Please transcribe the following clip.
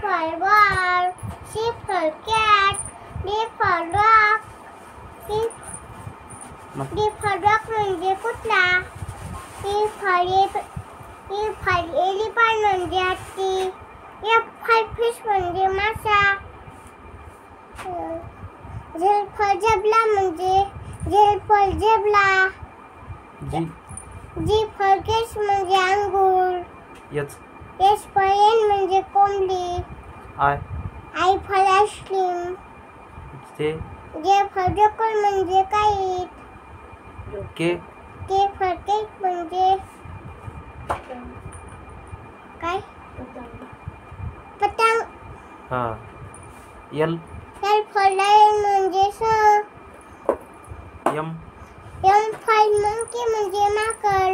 for ball. C for cat. D for dog. D for dog म्हणजे कुत्रा. E for elephant म्हणजे हत्ती. F for fish म्हणजे मासा. Z for zebra म्हणजे zebra. G for geese म्हणजे अंगूर. S for hen म्हणजे कोंबडी. I for ice cream. J for joker म्हणजे काईट. K for केक म्हणजे काय पतंग. L for lion म्हणजे M for monkey म्हणजे माकड.